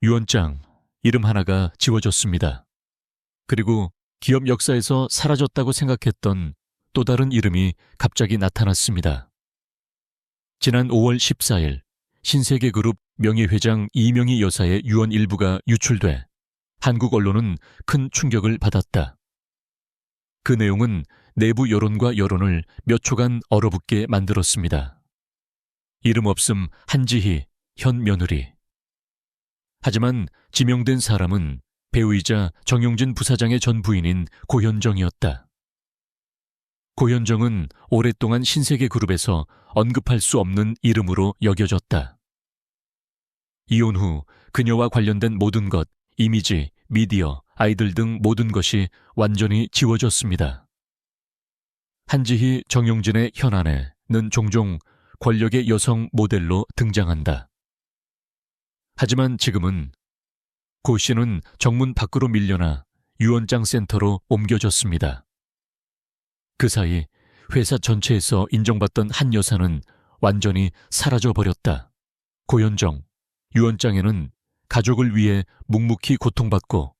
유언장, 이름 하나가 지워졌습니다. 그리고 기업 역사에서 사라졌다고 생각했던 또 다른 이름이 갑자기 나타났습니다. 지난 5월 14일 신세계그룹 명예회장 이명희 여사의 유언 일부가 유출돼 한국 언론은 큰 충격을 받았다. 그 내용은 내부 여론과 여론을 몇 초간 얼어붙게 만들었습니다. 이름 없음 한지희 현 며느리. 하지만 지명된 사람은 배우이자 정용진 부사장의 전 부인인 고현정이었다. 고현정은 오랫동안 신세계그룹에서 언급할 수 없는 이름으로 여겨졌다. 이혼 후 그녀와 관련된 모든 것, 이미지, 미디어, 아이들 등 모든 것이 완전히 지워졌습니다. 한지희 정용진의 현 아내는 종종 권력의 여성 모델로 등장한다. 하지만 지금은 고 씨는 정문 밖으로 밀려나 유언장 센터로 옮겨졌습니다. 그 사이 회사 전체에서 인정받던 한 여사는 완전히 사라져버렸다. 고현정, 유언장에는 가족을 위해 묵묵히 고통받고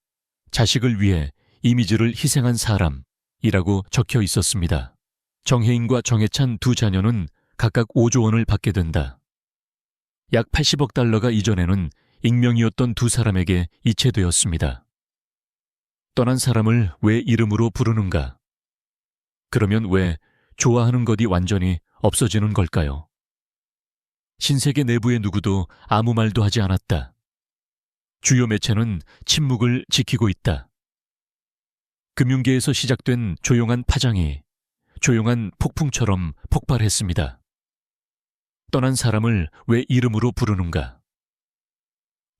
자식을 위해 이미지를 희생한 사람이라고 적혀 있었습니다. 정혜인과 정혜찬 두 자녀는 각각 5조 원을 받게 된다. 약 80억 달러가 이전에는 익명이었던 두 사람에게 이체되었습니다. 떠난 사람을 왜 이름으로 부르는가? 그러면 왜 좋아하는 것이 완전히 없어지는 걸까요? 신세계 내부의 누구도 아무 말도 하지 않았다. 주요 매체는 침묵을 지키고 있다. 금융계에서 시작된 조용한 파장이 조용한 폭풍처럼 폭발했습니다. 떠난 사람을 왜 이름으로 부르는가?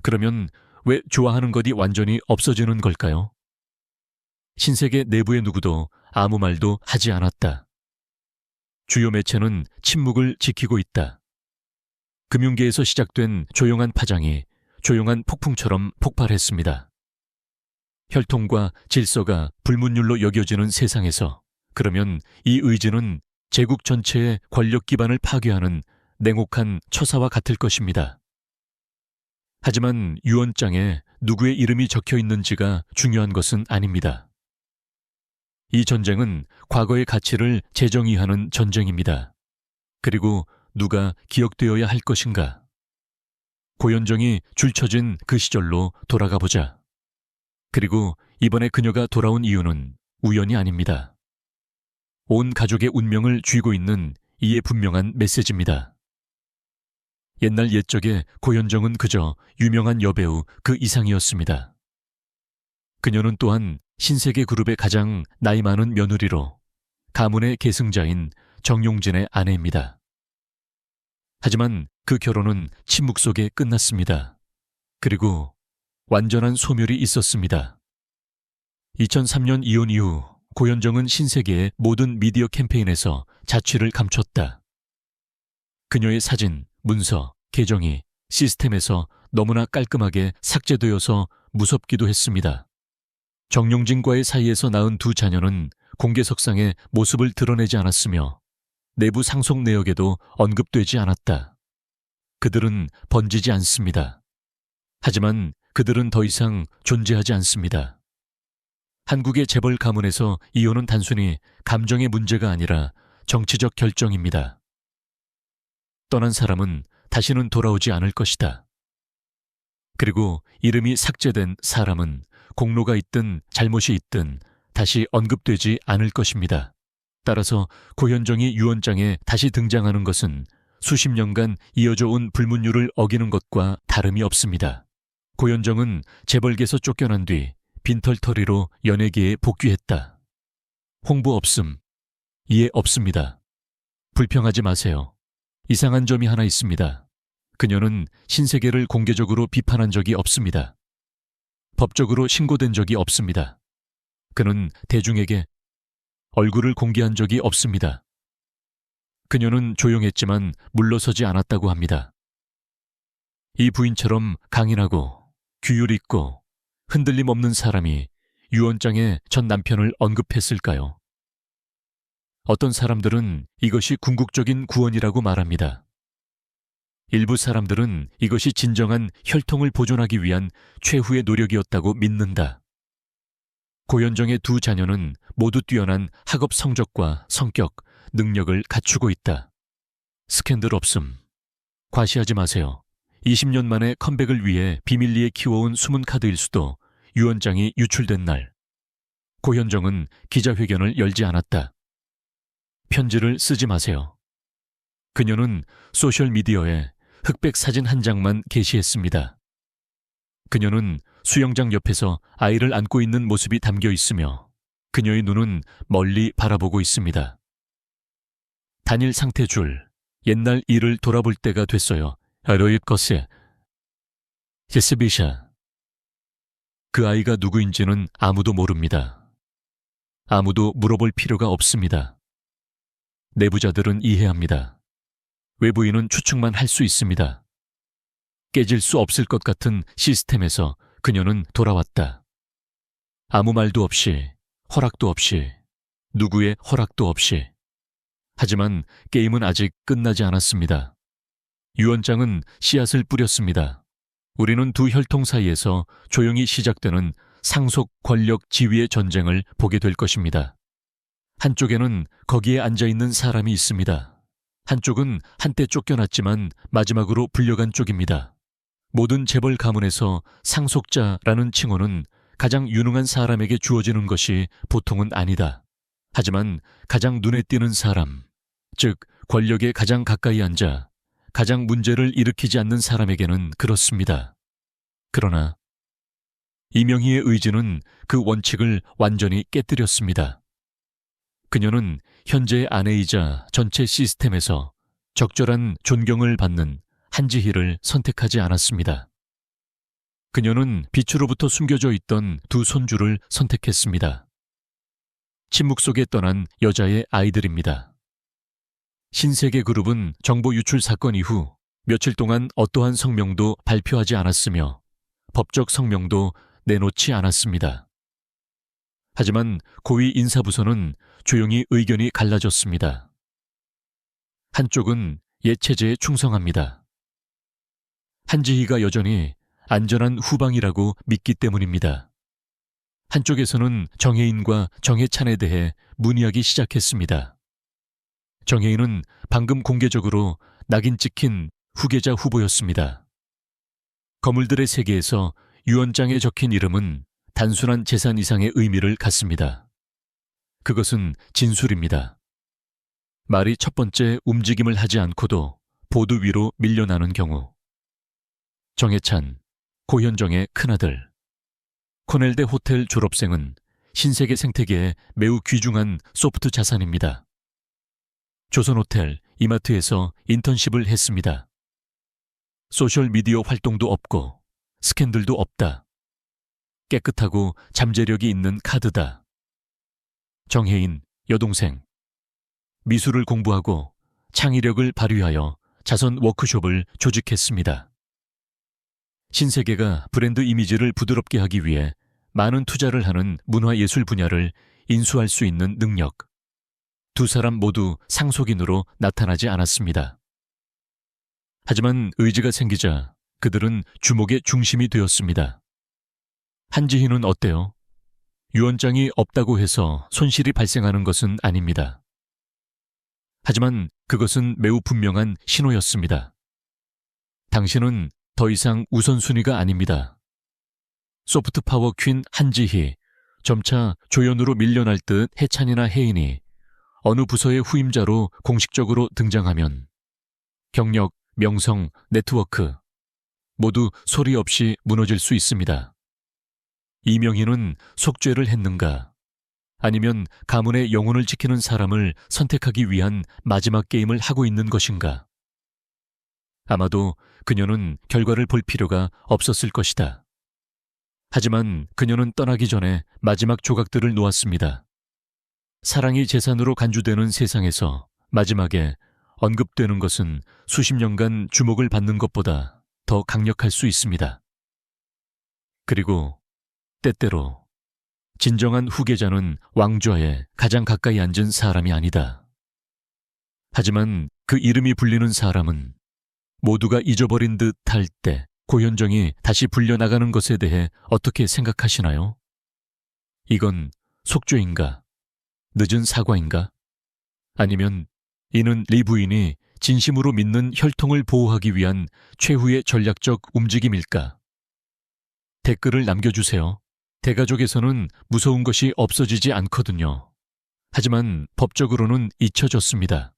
그러면 왜 좋아하는 것이 완전히 없어지는 걸까요? 신세계 내부의 누구도 아무 말도 하지 않았다. 주요 매체는 침묵을 지키고 있다. 금융계에서 시작된 조용한 파장이 조용한 폭풍처럼 폭발했습니다. 혈통과 질서가 불문율로 여겨지는 세상에서 그러면 이 의지는 제국 전체의 권력 기반을 파괴하는 냉혹한 처사와 같을 것입니다. 하지만 유언장에 누구의 이름이 적혀 있는지가 중요한 것은 아닙니다. 이 전쟁은 과거의 가치를 재정의하는 전쟁입니다. 그리고 누가 기억되어야 할 것인가? 고현정이 줄쳐진 그 시절로 돌아가 보자. 그리고 이번에 그녀가 돌아온 이유는 우연이 아닙니다. 온 가족의 운명을 쥐고 있는 이에 분명한 메시지입니다. 옛날 옛적에 고현정은 그저 유명한 여배우 그 이상이었습니다. 그녀는 또한 신세계그룹의 가장 나이 많은 며느리로 가문의 계승자인 정용진의 아내입니다. 하지만 그 결혼은 침묵 속에 끝났습니다. 그리고 완전한 소멸이 있었습니다. 2003년 이혼 이후 고현정은 신세계의 모든 미디어 캠페인에서 자취를 감췄다. 그녀의 사진, 문서, 계정이 시스템에서 너무나 깔끔하게 삭제되어서 무섭기도 했습니다. 정용진과의 사이에서 낳은 두 자녀는 공개석상에 모습을 드러내지 않았으며 내부 상속 내역에도 언급되지 않았다. 그들은 번지지 않습니다. 하지만 그들은 더 이상 존재하지 않습니다. 한국의 재벌 가문에서 이혼은 단순히 감정의 문제가 아니라 정치적 결정입니다. 떠난 사람은 다시는 돌아오지 않을 것이다. 그리고 이름이 삭제된 사람은 공로가 있든 잘못이 있든 다시 언급되지 않을 것입니다. 따라서 고현정이 유언장에 다시 등장하는 것은 수십 년간 이어져 온 불문율을 어기는 것과 다름이 없습니다. 고현정은 재벌계에서 쫓겨난 뒤 빈털터리로 연예계에 복귀했다. 홍보 없음, 이해 없습니다. 불평하지 마세요. 이상한 점이 하나 있습니다. 그녀는 신세계를 공개적으로 비판한 적이 없습니다. 법적으로 신고된 적이 없습니다. 그는 대중에게 얼굴을 공개한 적이 없습니다. 그녀는 조용했지만 물러서지 않았다고 합니다. 이 부인처럼 강인하고 규율 있고 흔들림 없는 사람이 유언장에 전 남편을 언급했을까요? 어떤 사람들은 이것이 궁극적인 구원이라고 말합니다. 일부 사람들은 이것이 진정한 혈통을 보존하기 위한 최후의 노력이었다고 믿는다. 고현정의 두 자녀는 모두 뛰어난 학업 성적과 성격, 능력을 갖추고 있다. 스캔들 없음. 과시하지 마세요. 20년 만에 컴백을 위해 비밀리에 키워온 숨은 카드일 수도 유언장이 유출된 날. 고현정은 기자회견을 열지 않았다. 편지를 쓰지 마세요. 그녀는 소셜미디어에 흑백 사진 한 장만 게시했습니다. 그녀는 수영장 옆에서 아이를 안고 있는 모습이 담겨 있으며 그녀의 눈은 멀리 바라보고 있습니다. 단일 상태 줄, 옛날 일을 돌아볼 때가 됐어요. 아로입 것에 제스비샤. 그 아이가 누구인지는 아무도 모릅니다. 아무도 물어볼 필요가 없습니다. 내부자들은 이해합니다. 외부인은 추측만 할 수 있습니다. 깨질 수 없을 것 같은 시스템에서 그녀는 돌아왔다. 아무 말도 없이, 허락도 없이, 누구의 허락도 없이. 하지만 게임은 아직 끝나지 않았습니다. 유언장은 씨앗을 뿌렸습니다. 우리는 두 혈통 사이에서 조용히 시작되는 상속 권력 지위의 전쟁을 보게 될 것입니다. 한쪽에는 거기에 앉아있는 사람이 있습니다. 한쪽은 한때 쫓겨났지만 마지막으로 불려간 쪽입니다. 모든 재벌 가문에서 상속자라는 칭호는 가장 유능한 사람에게 주어지는 것이 보통은 아니다. 하지만 가장 눈에 띄는 사람, 즉 권력에 가장 가까이 앉아 가장 문제를 일으키지 않는 사람에게는 그렇습니다. 그러나 이명희의 의지는 그 원칙을 완전히 깨뜨렸습니다. 그녀는 현재의 아내이자 전체 시스템에서 적절한 존경을 받는 한지희를 선택하지 않았습니다. 그녀는 빛으로부터 숨겨져 있던 두 손주를 선택했습니다. 침묵 속에 떠난 여자의 아이들입니다. 신세계 그룹은 정보 유출 사건 이후 며칠 동안 어떠한 성명도 발표하지 않았으며 법적 성명도 내놓지 않았습니다. 하지만 고위 인사부서는 조용히 의견이 갈라졌습니다. 한쪽은 옛 체제에 충성합니다. 한지희가 여전히 안전한 후방이라고 믿기 때문입니다. 한쪽에서는 정혜인과 정혜찬에 대해 문의하기 시작했습니다. 정혜인은 방금 공개적으로 낙인 찍힌 후계자 후보였습니다. 거물들의 세계에서 유언장에 적힌 이름은 단순한 재산 이상의 의미를 갖습니다. 그것은 진술입니다. 말이 첫 번째 움직임을 하지 않고도 보도 위로 밀려나는 경우. 정혜찬, 고현정의 큰아들. 코넬대 호텔 졸업생은 신세계 생태계에 매우 귀중한 소프트 자산입니다. 조선호텔, 이마트에서 인턴십을 했습니다. 소셜미디어 활동도 없고 스캔들도 없다. 깨끗하고 잠재력이 있는 카드다. 정혜인, 여동생. 미술을 공부하고 창의력을 발휘하여 자선 워크숍을 조직했습니다. 신세계가 브랜드 이미지를 부드럽게 하기 위해 많은 투자를 하는 문화예술 분야를 인수할 수 있는 능력. 두 사람 모두 상속인으로 나타나지 않았습니다. 하지만 의지가 생기자 그들은 주목의 중심이 되었습니다. 한지희는 어때요? 유언장이 없다고 해서 손실이 발생하는 것은 아닙니다. 하지만 그것은 매우 분명한 신호였습니다. 당신은 더 이상 우선순위가 아닙니다. 소프트 파워 퀸 한지희, 점차 조연으로 밀려날 듯 해찬이나 혜인이 어느 부서의 후임자로 공식적으로 등장하면 경력, 명성, 네트워크 모두 소리 없이 무너질 수 있습니다. 이명희는 속죄를 했는가? 아니면 가문의 영혼을 지키는 사람을 선택하기 위한 마지막 게임을 하고 있는 것인가? 아마도 그녀는 결과를 볼 필요가 없었을 것이다. 하지만 그녀는 떠나기 전에 마지막 조각들을 놓았습니다. 사랑이 재산으로 간주되는 세상에서 마지막에 언급되는 것은 수십 년간 주목을 받는 것보다 더 강력할 수 있습니다. 그리고 때때로 진정한 후계자는 왕좌에 가장 가까이 앉은 사람이 아니다. 하지만 그 이름이 불리는 사람은 모두가 잊어버린 듯 할 때 고현정이 다시 불려나가는 것에 대해 어떻게 생각하시나요? 이건 속죄인가? 늦은 사과인가? 아니면 이는 리 부인이 진심으로 믿는 혈통을 보호하기 위한 최후의 전략적 움직임일까? 댓글을 남겨주세요. 대가족에서는 무서운 것이 없어지지 않거든요. 하지만 법적으로는 잊혀졌습니다.